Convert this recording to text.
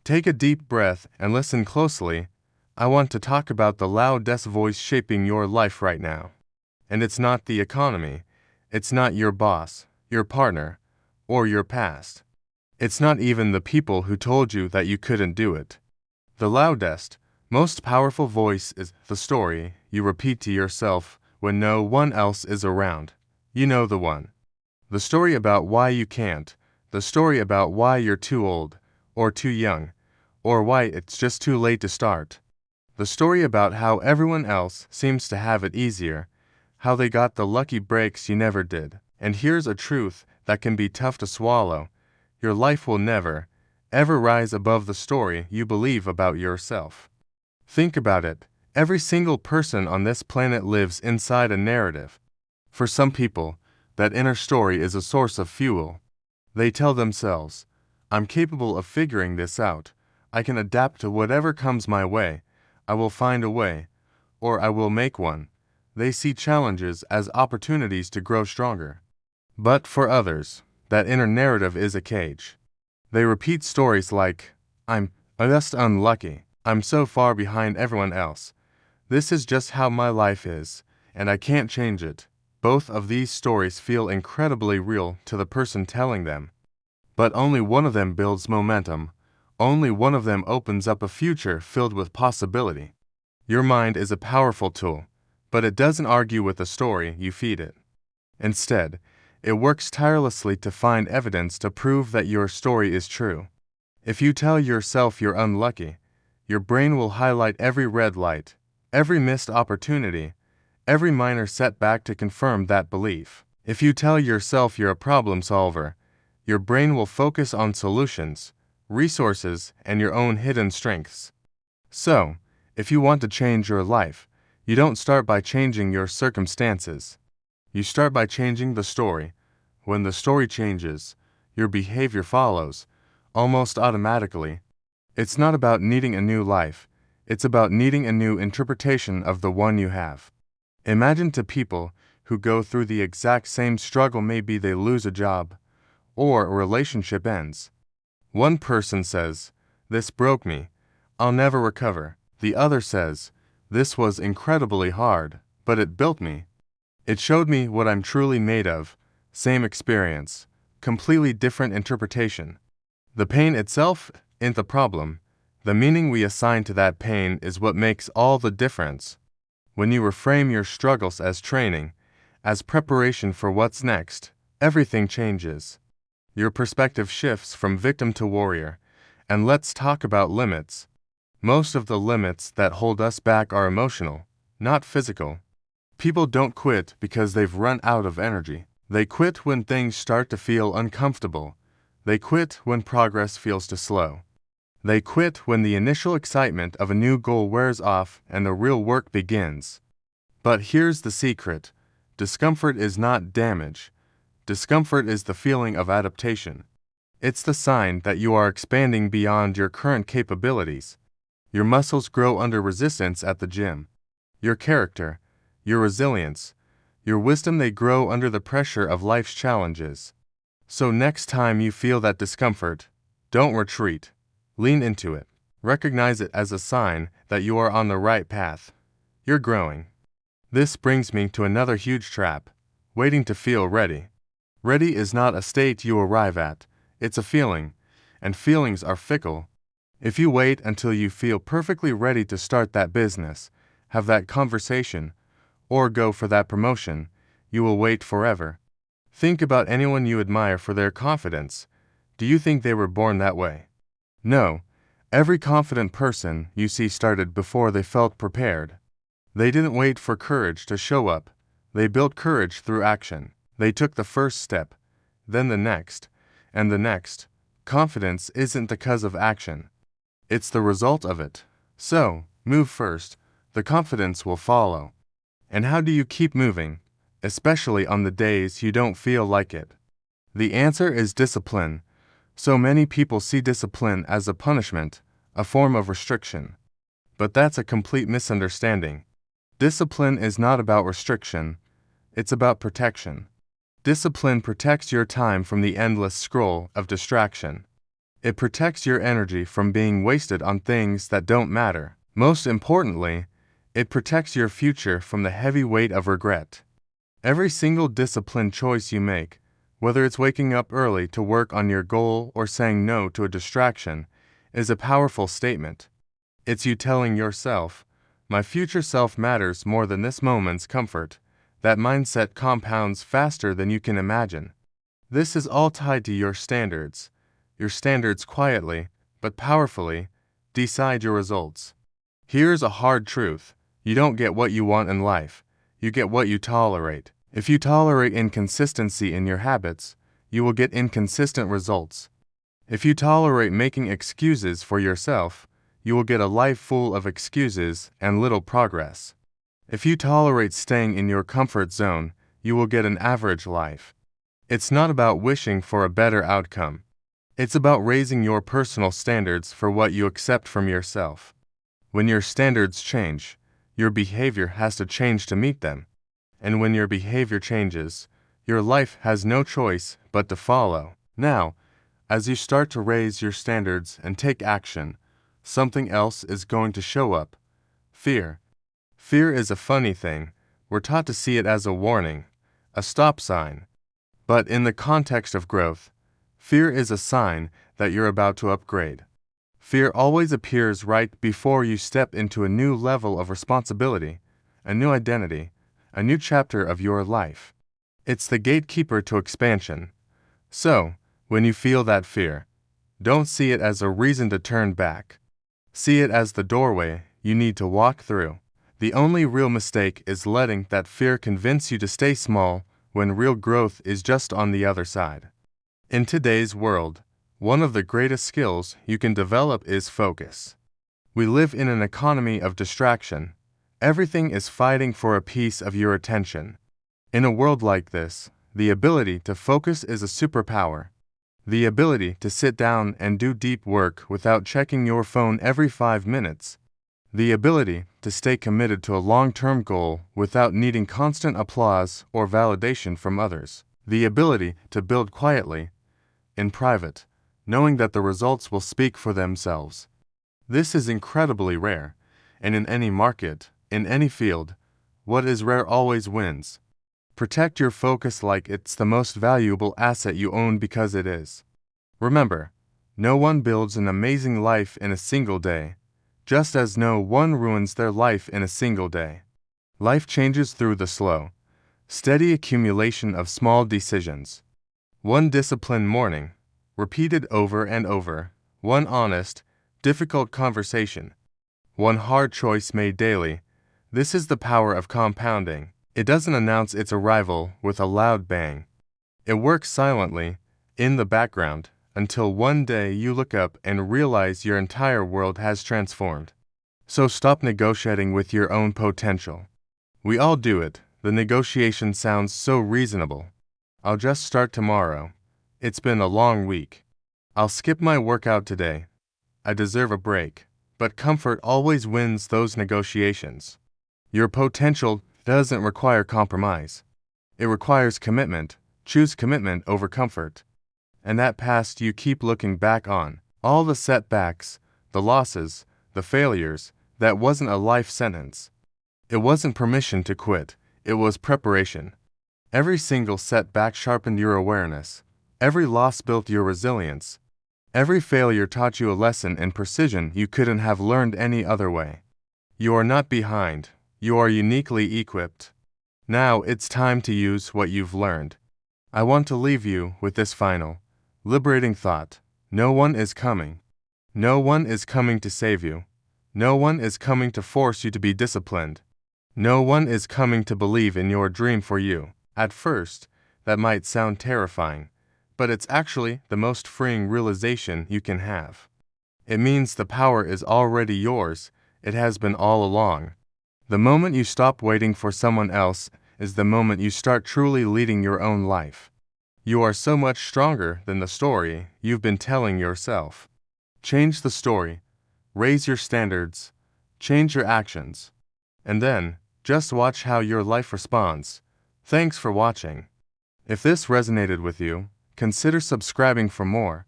Take a deep breath and listen closely. I want to talk about the loudest voice shaping your life right now. And it's not the economy. It's not your boss, your partner, or your past. It's not even the people who told you that you couldn't do it. The loudest, most powerful voice is the story you repeat to yourself when no one else is around. You know the one. The story about why you can't, the story about why you're too old, or too young, or why it's just too late to start. The story about how everyone else seems to have it easier, how they got the lucky breaks you never did. And here's a truth that can be tough to swallow. Your life will never, ever rise above the story you believe about yourself. Think about it. Every single person on this planet lives inside a narrative. For some people, that inner story is a source of fuel. They tell themselves, I'm capable of figuring this out. I can adapt to whatever comes my way. I will find a way, or I will make one. They see challenges as opportunities to grow stronger. But for others, that inner narrative is a cage. They repeat stories like, I'm just unlucky. I'm so far behind everyone else. This is just how my life is, and I can't change it. Both of these stories feel incredibly real to the person telling them. But only one of them builds momentum. Only one of them opens up a future filled with possibility. Your mind is a powerful tool, but it doesn't argue with the story you feed it. Instead, it works tirelessly to find evidence to prove that your story is true. If you tell yourself you're unlucky, your brain will highlight every red light, every missed opportunity, every minor setback to confirm that belief. If you tell yourself you're a problem solver, your brain will focus on solutions, resources, and your own hidden strengths. So, if you want to change your life, you don't start by changing your circumstances. You start by changing the story. When the story changes, your behavior follows, almost automatically. It's not about needing a new life. It's about needing a new interpretation of the one you have. Imagine two people who go through the exact same struggle. Maybe they lose a job, or a relationship ends. One person says, "This broke me. I'll never recover." The other says, "This was incredibly hard, but it built me. It showed me what I'm truly made of." Same experience, completely different interpretation. The pain itself isn't the problem. The meaning we assign to that pain is what makes all the difference. When you reframe your struggles as training, as preparation for what's next, everything changes. Your perspective shifts from victim to warrior. And let's talk about limits. Most of the limits that hold us back are emotional, not physical. People don't quit because they've run out of energy. They quit when things start to feel uncomfortable. They quit when progress feels too slow. They quit when the initial excitement of a new goal wears off and the real work begins. But here's the secret. Discomfort is not damage. Discomfort is the feeling of adaptation. It's the sign that you are expanding beyond your current capabilities. Your muscles grow under resistance at the gym. Your character, your resilience, your wisdom, they grow under the pressure of life's challenges. So next time you feel that discomfort, don't retreat. Lean into it. Recognize it as a sign that you are on the right path. You're growing. This brings me to another huge trap: waiting to feel ready. Ready is not a state you arrive at. It's a feeling, and feelings are fickle. If you wait until you feel perfectly ready to start that business, have that conversation, or go for that promotion, you will wait forever. Think about anyone you admire for their confidence. Do you think they were born that way? No. Every confident person you see started before they felt prepared. They didn't wait for courage to show up. They built courage through action. They took the first step, then the next, and the next. Confidence isn't the cause of action. It's the result of it. So, move first. The confidence will follow. And how do you keep moving, especially on the days you don't feel like it? The answer is discipline. So many people see discipline as a punishment, a form of restriction. But that's a complete misunderstanding. Discipline is not about restriction. It's about protection. Discipline protects your time from the endless scroll of distraction. It protects your energy from being wasted on things that don't matter. Most importantly, it protects your future from the heavy weight of regret. Every single disciplined choice you make, whether it's waking up early to work on your goal or saying no to a distraction, is a powerful statement. It's you telling yourself, my future self matters more than this moment's comfort. That mindset compounds faster than you can imagine. This is all tied to your standards. Your standards quietly, but powerfully, decide your results. Here's a hard truth. You don't get what you want in life. You get what you tolerate. If you tolerate inconsistency in your habits, you will get inconsistent results. If you tolerate making excuses for yourself, you will get a life full of excuses and little progress. If you tolerate staying in your comfort zone, you will get an average life. It's not about wishing for a better outcome. It's about raising your personal standards for what you accept from yourself. When your standards change, your behavior has to change to meet them. And when your behavior changes, your life has no choice but to follow. Now, as you start to raise your standards and take action, something else is going to show up. Fear. Fear is a funny thing. We're taught to see it as a warning, a stop sign. But in the context of growth, fear is a sign that you're about to upgrade. Fear always appears right before you step into a new level of responsibility, a new identity, a new chapter of your life. It's the gatekeeper to expansion. So, when you feel that fear, don't see it as a reason to turn back. See it as the doorway you need to walk through. The only real mistake is letting that fear convince you to stay small when real growth is just on the other side. In today's world, one of the greatest skills you can develop is focus. We live in an economy of distraction. Everything is fighting for a piece of your attention. In a world like this, the ability to focus is a superpower. The ability to sit down and do deep work without checking your phone every 5 minutes. The ability to stay committed to a long-term goal without needing constant applause or validation from others. The ability to build quietly, in private, knowing that the results will speak for themselves. This is incredibly rare, and in any market, in any field, what is rare always wins. Protect your focus like it's the most valuable asset you own because it is. Remember, no one builds an amazing life in a single day, just as no one ruins their life in a single day. Life changes through the slow, steady accumulation of small decisions. One disciplined morning, repeated over and over, one honest, difficult conversation, one hard choice made daily. This is the power of compounding. It doesn't announce its arrival with a loud bang. It works silently, in the background, until one day you look up and realize your entire world has transformed. So stop negotiating with your own potential. We all do it. The negotiation sounds so reasonable. I'll just start tomorrow. It's been a long week. I'll skip my workout today. I deserve a break. But comfort always wins those negotiations. Your potential doesn't require compromise. It requires commitment. Choose commitment over comfort. And that past you keep looking back on, all the setbacks, the losses, the failures, that wasn't a life sentence. It wasn't permission to quit, it was preparation. Every single setback sharpened your awareness. Every loss built your resilience. Every failure taught you a lesson in precision you couldn't have learned any other way. You are not behind, you are uniquely equipped. Now it's time to use what you've learned. I want to leave you with this final, liberating thought. No one is coming. No one is coming to save you. No one is coming to force you to be disciplined. No one is coming to believe in your dream for you. At first, that might sound terrifying, but it's actually the most freeing realization you can have. It means the power is already yours. It has been all along. The moment you stop waiting for someone else is the moment you start truly leading your own life. You are so much stronger than the story you've been telling yourself. Change the story, raise your standards, change your actions, and then just watch how your life responds. Thanks for watching. If this resonated with you, consider subscribing for more.